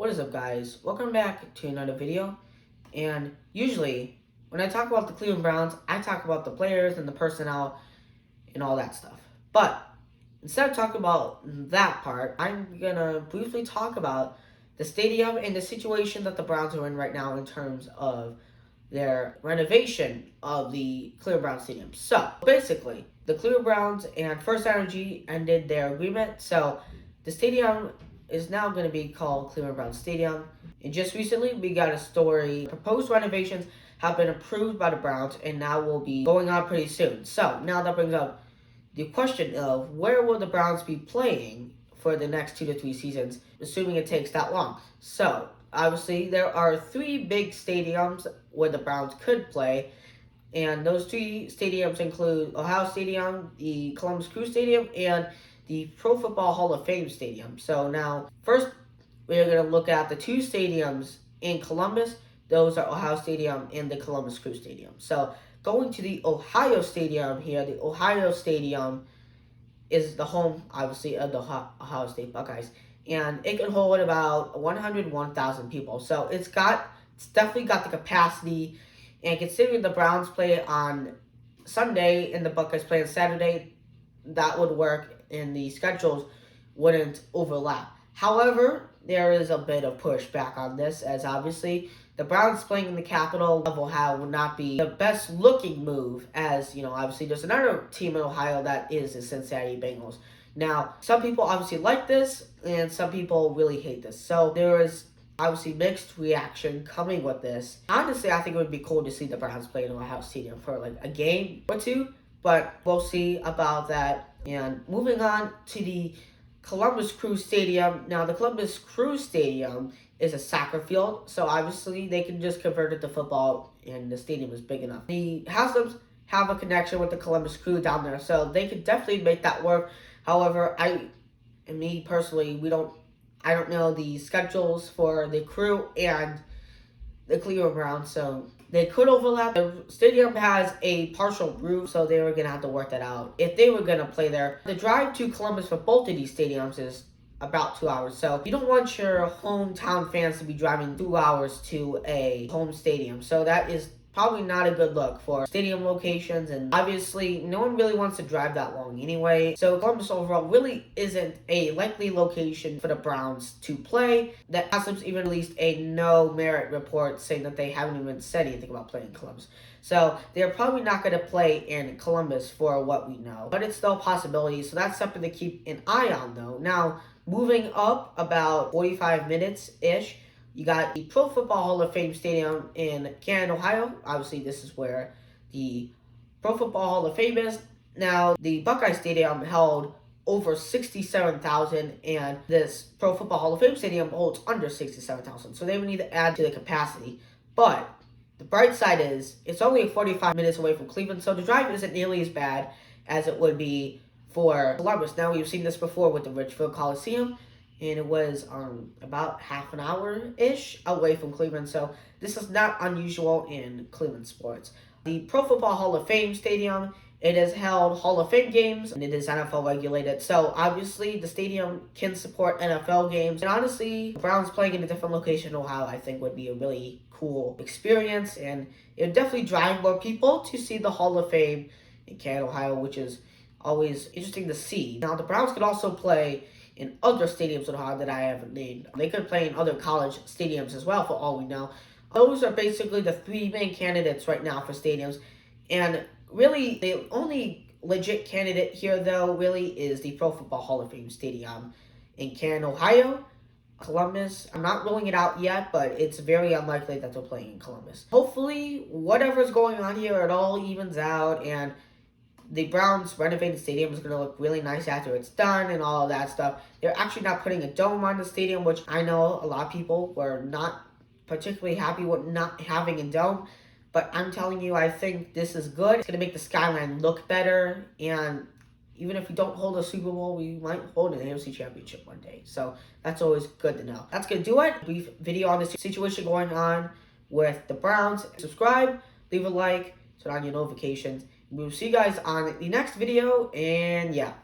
What is up, guys? Welcome back to another video. And usually, when I talk about the Cleveland Browns, I talk about the players and the personnel and all that stuff. But instead of talking about that part, I'm gonna briefly talk about the stadium and the situation that the Browns are in right now in terms of their renovation of the Cleveland Browns Stadium. So basically, the Cleveland Browns and First Energy ended their agreement. So the stadium is now going to be called Cleveland Browns Stadium. And just recently, we got a story. Proposed renovations have been approved by the Browns and now will be going on pretty soon. So now that brings up the question of where will the Browns be playing for the next 2 to 3 seasons, assuming it takes that long. So obviously, there are 3 big stadiums where the Browns could play, and those 3 stadiums include Ohio Stadium, the Columbus Crew Stadium, and the Pro Football Hall of Fame Stadium. So now, first, we're going to look at the 2 stadiums in Columbus. Those are Ohio Stadium and the Columbus Crew Stadium. So going to the Ohio Stadium here, the Ohio Stadium is the home, obviously, of the Ohio State Buckeyes. And it can hold about 101,000 people. So it's definitely got the capacity. And considering the Browns play on Sunday and the Buckeyes play on Saturday, that would work and the schedules wouldn't overlap. However, there is a bit of pushback on this, as obviously the Browns playing in the capital of Ohio would not be the best looking move, as obviously there's another team in Ohio that is the Cincinnati Bengals. Now, some people obviously like this and some people really hate this. So there is obviously mixed reaction coming with this. Honestly, I think it would be cool to see the Browns play in Ohio Stadium for like a game or two, but we'll see about that. And moving on to the Columbus Crew Stadium. Now, the Columbus Crew Stadium is a soccer field, so obviously they can just convert it to football, and the stadium is big enough. The Haslam's have a connection with the Columbus Crew down there, so they could definitely make that work. However, me personally, I don't know the schedules for the Crew and the Cleveland Browns, so they could overlap. The stadium has a partial roof, so they were going to have to work that out if they were going to play there. The drive to Columbus for both of these stadiums is about 2 hours, so you don't want your hometown fans to be driving 2 hours to a home stadium, so that is probably not a good look for stadium locations, and obviously no one really wants to drive that long anyway. So Columbus overall really isn't a likely location for the Browns to play. The Haslam's even released a no merit report saying that they haven't even said anything about playing in Columbus. So they're probably not going to play in Columbus for what we know, but it's still a possibility, so that's something to keep an eye on though. Now, moving up about 45 minutes-ish, you got the Pro Football Hall of Fame Stadium in Canton, Ohio. Obviously, this is where the Pro Football Hall of Fame is. Now, the Buckeye Stadium held over 67,000, and this Pro Football Hall of Fame Stadium holds under 67,000. So they would need to add to the capacity. But the bright side is it's only 45 minutes away from Cleveland, so the drive isn't nearly as bad as it would be for Columbus. Now, we've seen this before with the Richfield Coliseum, and it was about half an hour-ish away from Cleveland, so this is not unusual in Cleveland sports. The Pro Football Hall of Fame Stadium, it has held Hall of Fame games, and it is NFL regulated, so obviously the stadium can support NFL games, and honestly, the Browns playing in a different location in Ohio, I think would be a really cool experience, and it would definitely drive more people to see the Hall of Fame in Canton, Ohio, which is always interesting to see. Now, the Browns could also play in other stadiums in Ohio that I haven't named. They could play in other college stadiums as well, for all we know. Those are basically the 3 main candidates right now for stadiums. And really, the only legit candidate here, though, really is the Pro Football Hall of Fame Stadium in Canton, Ohio. Columbus, I'm not ruling it out yet, but it's very unlikely that they're playing in Columbus. Hopefully, whatever's going on here, it all evens out, and the Browns renovated stadium is going to look really nice after it's done and all of that stuff. They're actually not putting a dome on the stadium, which I know a lot of people were not particularly happy with not having a dome. But I'm telling you, I think this is good. It's going to make the skyline look better. And even if we don't hold a Super Bowl, we might hold an AFC Championship one day. So that's always good to know. That's going to do it. Brief video on this situation going on with the Browns. Subscribe, leave a like, turn on your notifications. We'll see you guys on the next video, and yeah.